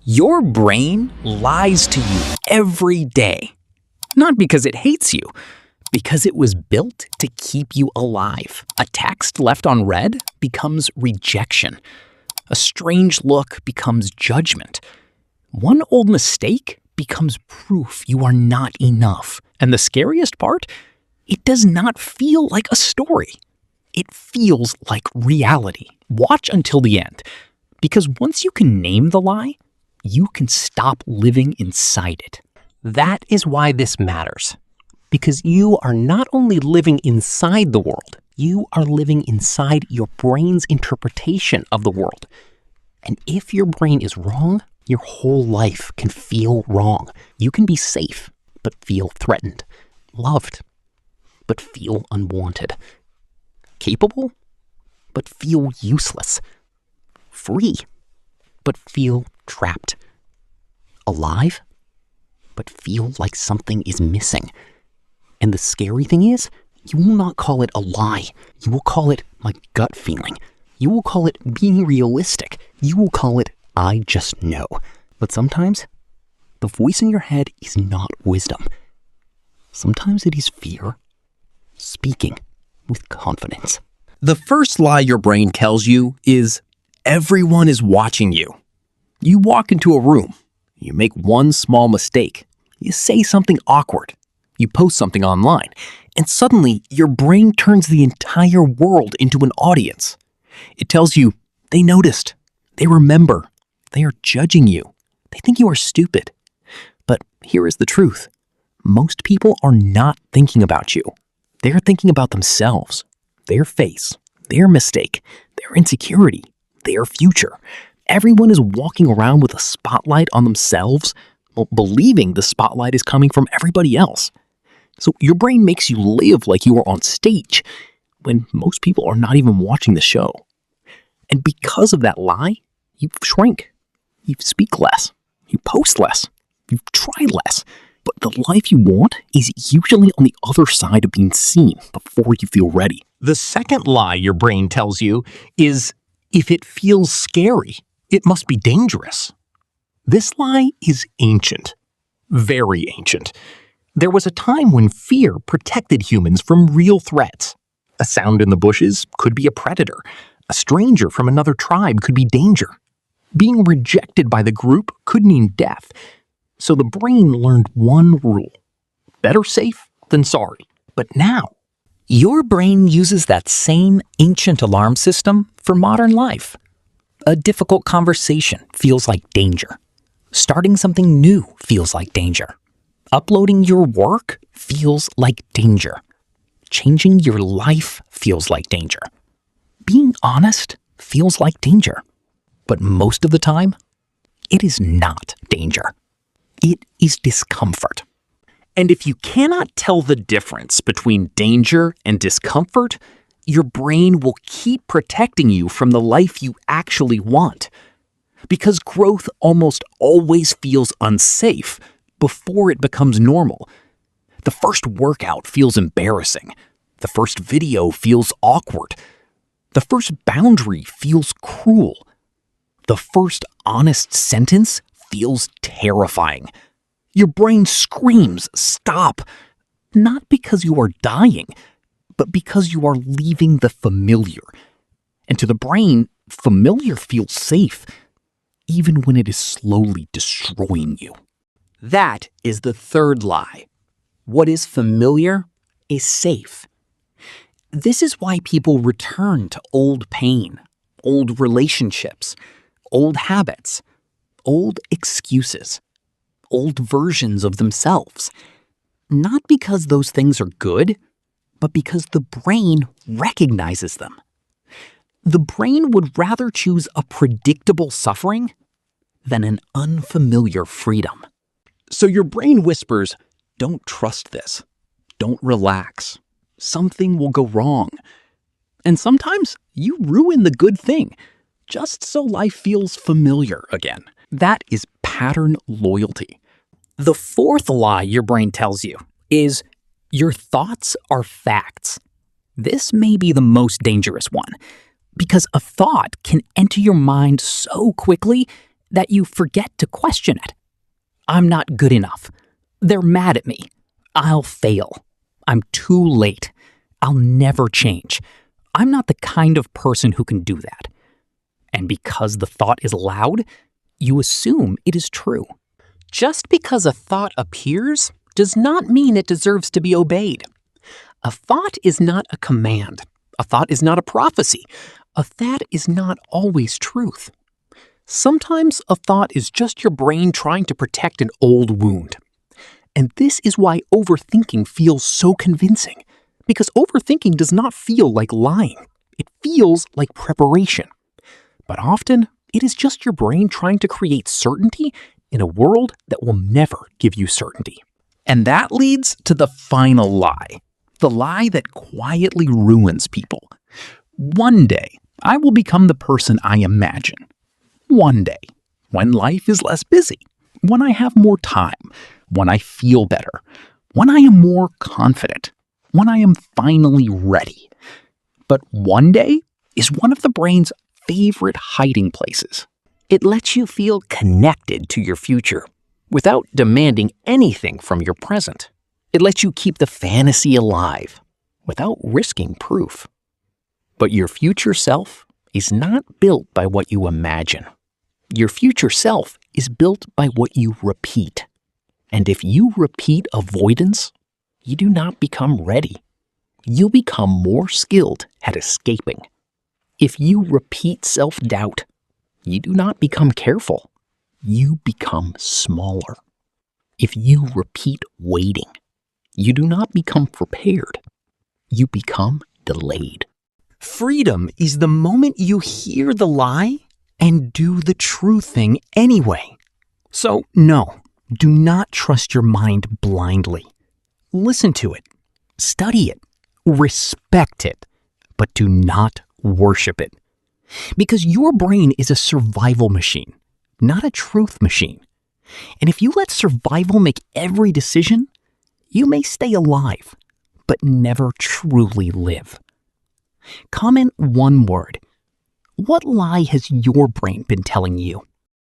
Your brain lies to you every day. Not because it hates you, because it was built to keep you alive. A text left unread becomes rejection. A strange look becomes judgment. One old mistake becomes proof you are not enough. And the scariest part? It does not feel like a story. It feels like reality. Watch until the end. Because once you can name the lie, you can stop living inside it. That is why this matters. Because you are not only living inside the world, you are living inside your brain's interpretation of the world. And if your brain is wrong, your whole life can feel wrong. You can be safe, but feel threatened. Loved, but feel unwanted. Capable, but feel useless. Free, but feel trapped. Alive, but feel like something is missing. And the scary thing is, you will not call it a lie. You will call it my gut feeling. You will call it being realistic. You will call it I just know. But sometimes, the voice in your head is not wisdom. Sometimes it is fear speaking with confidence. The first lie your brain tells you is everyone is watching you. You walk into a room. You make one small mistake. You say something awkward. You post something online. And suddenly, your brain turns the entire world into an audience. It tells you they noticed. They remember. They are judging you. They think you are stupid. But here is the truth. Most people are not thinking about you. They are thinking about themselves, their face, their mistake, their insecurity, their future. Everyone is walking around with a spotlight on themselves, believing the spotlight is coming from everybody else. So your brain makes you live like you are on stage when most people are not even watching the show. And because of that lie, you shrink. You speak less. You post less. You try less. But the life you want is usually on the other side of being seen before you feel ready. The second lie your brain tells you is if it feels scary, it must be dangerous. This lie is ancient. Very ancient. There was a time when fear protected humans from real threats. A sound in the bushes could be a predator. A stranger from another tribe could be danger. Being rejected by the group could mean death. So the brain learned one rule. Better safe than sorry. But now, your brain uses that same ancient alarm system for modern life. A difficult conversation feels like danger. Starting something new feels like danger. Uploading your work feels like danger. Changing your life feels like danger. Being honest feels like danger. But most of the time, it is not danger. It is discomfort. And if you cannot tell the difference between danger and discomfort, your brain will keep protecting you from the life you actually want. Because growth almost always feels unsafe before it becomes normal. The first workout feels embarrassing. The first video feels awkward. The first boundary feels cruel. The first honest sentence feels terrifying. Your brain screams, stop, not because you are dying, but because you are leaving the familiar. And to the brain, familiar feels safe, even when it is slowly destroying you. That is the third lie. What is familiar is safe. This is why people return to old pain, old relationships, old habits, old excuses, old versions of themselves. Not because those things are good, but because the brain recognizes them. The brain would rather choose a predictable suffering than an unfamiliar freedom. So your brain whispers, don't trust this. Don't relax. Something will go wrong. And sometimes you ruin the good thing just so life feels familiar again. That is pattern loyalty. The fourth lie your brain tells you is your thoughts are facts. This may be the most dangerous one because a thought can enter your mind so quickly that you forget to question it. I'm not good enough. They're mad at me. I'll fail. I'm too late. I'll never change. I'm not the kind of person who can do that. And because the thought is loud, you assume it is true. Just because a thought appears does not mean it deserves to be obeyed. A thought is not a command. A thought is not a prophecy. A thought is not always truth. Sometimes a thought is just your brain trying to protect an old wound. And this is why overthinking feels so convincing, because overthinking does not feel like lying. It feels like preparation. But often, it is just your brain trying to create certainty in a world that will never give you certainty. And that leads to the final lie. The lie that quietly ruins people. One day, I will become the person I imagine. One day, when life is less busy, when I have more time, when I feel better, when I am more confident, when I am finally ready. But one day is one of the brain's favorite hiding places. It lets you feel connected to your future without demanding anything from your present. It lets you keep the fantasy alive without risking proof. But your future self is not built by what you imagine. Your future self is built by what you repeat. And if you repeat avoidance, you do not become ready. You become more skilled at escaping. If you repeat self-doubt, you do not become careful. You become smaller. If you repeat waiting, you do not become prepared. You become delayed. Freedom is the moment you hear the lie and do the true thing anyway. So, no, do not trust your mind blindly. Listen to it, study it, respect it, but do not worship it. Because your brain is a survival machine, not a truth machine. And if you let survival make every decision, you may stay alive, but never truly live. Comment one word. What lie has your brain been telling you?